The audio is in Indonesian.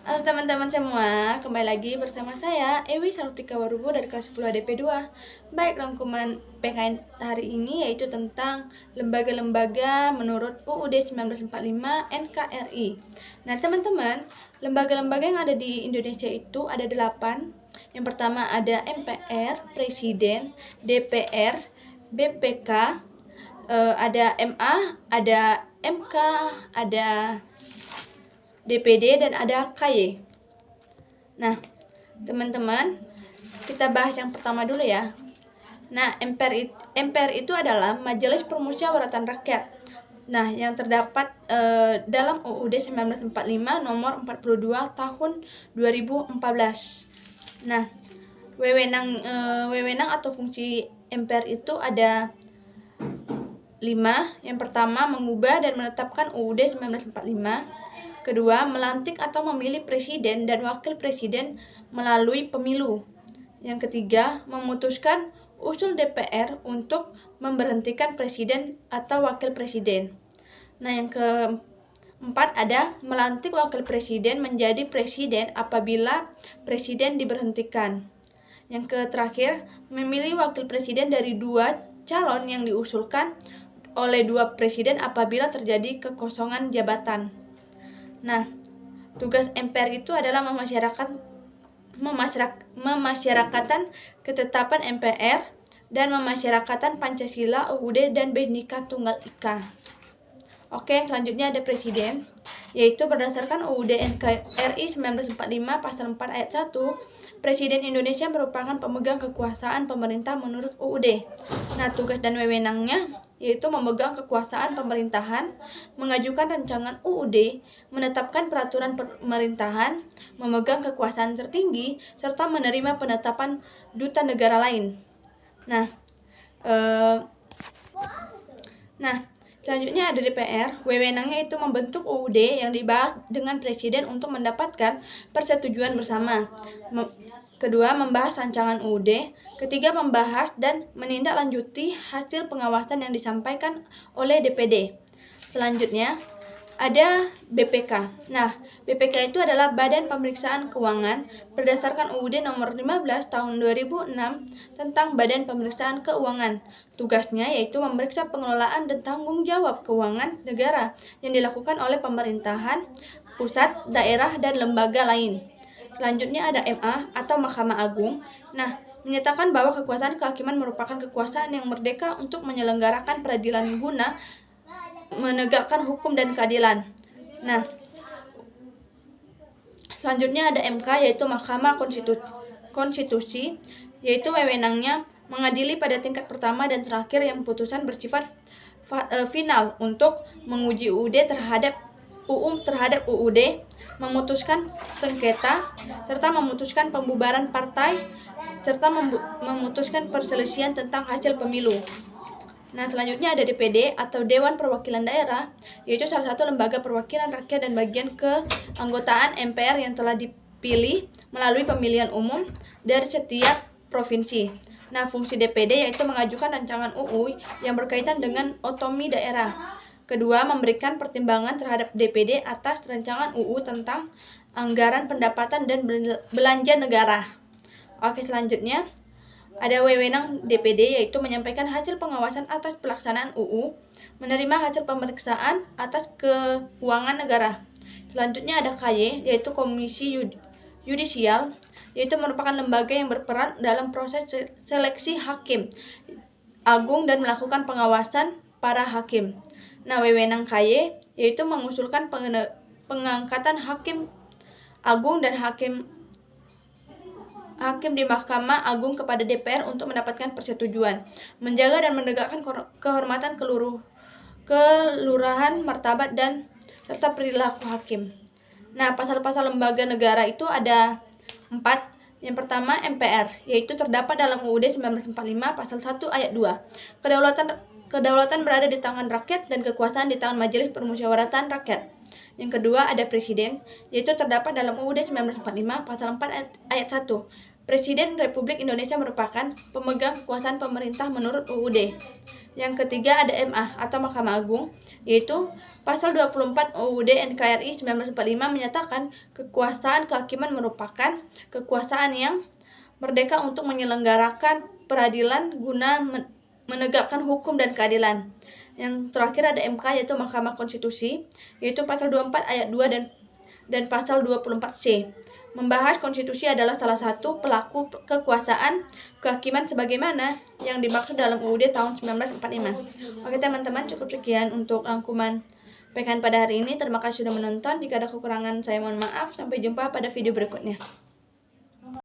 Halo teman-teman semua, kembali lagi bersama saya Ewi Salutika Warubo dari kelas 10 HDP 2. Baik, rangkuman PKN hari ini yaitu tentang lembaga-lembaga menurut UUD 1945 NKRI. Nah teman-teman, lembaga-lembaga yang ada di Indonesia itu ada 8. Yang pertama ada MPR, Presiden, DPR, BPK, ada MA, ada MK, ada DPD, dan ada KY. Nah, teman-teman, kita bahas yang pertama dulu ya. Nah, MPR itu adalah Majelis Permusyawaratan Rakyat. Nah, yang terdapat dalam UUD 1945 nomor 42 tahun 2014. Nah, wewenang atau fungsi MPR itu ada 5. Yang pertama, mengubah dan menetapkan UUD 1945. Kedua, melantik atau memilih presiden dan wakil presiden melalui pemilu. Yang ketiga, memutuskan usul DPR untuk memberhentikan presiden atau wakil presiden. Nah, yang keempat ada melantik wakil presiden menjadi presiden apabila presiden diberhentikan. Yang terakhir, memilih wakil presiden dari 2 calon yang diusulkan oleh 2 presiden apabila terjadi kekosongan jabatan. Nah, tugas MPR itu adalah memasyarakatan ketetapan MPR dan memasyarakatan Pancasila, UUD, dan Bhinneka Tunggal Ika. Oke, selanjutnya ada presiden, yaitu berdasarkan UUD NKRI 1945 pasal 4 ayat 1, Presiden Indonesia merupakan pemegang kekuasaan pemerintah menurut UUD. Nah, tugas dan wewenangnya yaitu memegang kekuasaan pemerintahan, mengajukan rancangan UUD, menetapkan peraturan pemerintahan, memegang kekuasaan tertinggi, serta menerima penetapan duta negara lain. Selanjutnya ada DPR. Wewenangnya itu membentuk UUD yang dibahas dengan presiden untuk mendapatkan persetujuan bersama. Kedua, membahas rancangan UUD. Ketiga, membahas dan menindaklanjuti hasil pengawasan yang disampaikan oleh DPD. Selanjutnya ada BPK. Nah, BPK itu adalah Badan Pemeriksaan Keuangan berdasarkan UUD nomor 15 tahun 2006 tentang Badan Pemeriksaan Keuangan. Tugasnya yaitu memeriksa pengelolaan dan tanggung jawab keuangan negara yang dilakukan oleh pemerintahan, pusat, daerah, dan lembaga lain. Selanjutnya ada MA atau Mahkamah Agung. Nah, menyatakan bahwa kekuasaan kehakiman merupakan kekuasaan yang merdeka untuk menyelenggarakan peradilan guna menegakkan hukum dan keadilan. Nah, selanjutnya ada MK yaitu Mahkamah Konstitusi, yaitu wewenangnya mengadili pada tingkat pertama dan terakhir yang putusan bersifat final untuk menguji UUD terhadap UUD, memutuskan sengketa, serta memutuskan pembubaran partai, serta memutuskan perselisihan tentang hasil pemilu. Nah, selanjutnya ada DPD atau Dewan Perwakilan Daerah, yaitu salah satu lembaga perwakilan rakyat dan bagian keanggotaan MPR yang telah dipilih melalui pemilihan umum dari setiap provinsi. Nah, fungsi DPD yaitu mengajukan rancangan UU yang berkaitan dengan otonomi daerah. Kedua, memberikan pertimbangan terhadap DPD atas rancangan UU tentang anggaran pendapatan dan belanja negara. Oke, selanjutnya ada wewenang DPD yaitu menyampaikan hasil pengawasan atas pelaksanaan UU, menerima hasil pemeriksaan atas keuangan negara. Selanjutnya ada KY yaitu Komisi Yudisial, yaitu merupakan lembaga yang berperan dalam proses seleksi hakim agung dan melakukan pengawasan para hakim. Nah, wewenang KY yaitu mengusulkan pengangkatan hakim agung dan hakim di Mahkamah Agung kepada DPR untuk mendapatkan persetujuan, menjaga dan menegakkan kehormatan kelurahan, martabat, dan serta perilaku hakim. Nah, pasal-pasal lembaga negara itu ada 4. Yang pertama MPR, yaitu terdapat dalam UUD 1945 pasal 1 ayat 2. Kedaulatan berada di tangan rakyat dan kekuasaan di tangan Majelis Permusyawaratan Rakyat. Yang kedua ada presiden, yaitu terdapat dalam UUD 1945 pasal 4 ayat 1. Presiden Republik Indonesia merupakan pemegang kekuasaan pemerintah menurut UUD. Yang ketiga ada MA atau Mahkamah Agung, yaitu pasal 24 UUD NKRI 1945 menyatakan kekuasaan kehakiman merupakan kekuasaan yang merdeka untuk menyelenggarakan peradilan guna menegakkan hukum dan keadilan. Yang terakhir ada MK yaitu Mahkamah Konstitusi, yaitu pasal 24 ayat 2 dan pasal 24C. Membahas konstitusi adalah salah satu pelaku kekuasaan kehakiman sebagaimana yang dimaksud dalam UUD tahun 1945. Oke teman-teman, cukup sekian untuk rangkuman PKN pada hari ini. Terima kasih sudah menonton. Jika ada kekurangan saya mohon maaf. Sampai jumpa pada video berikutnya.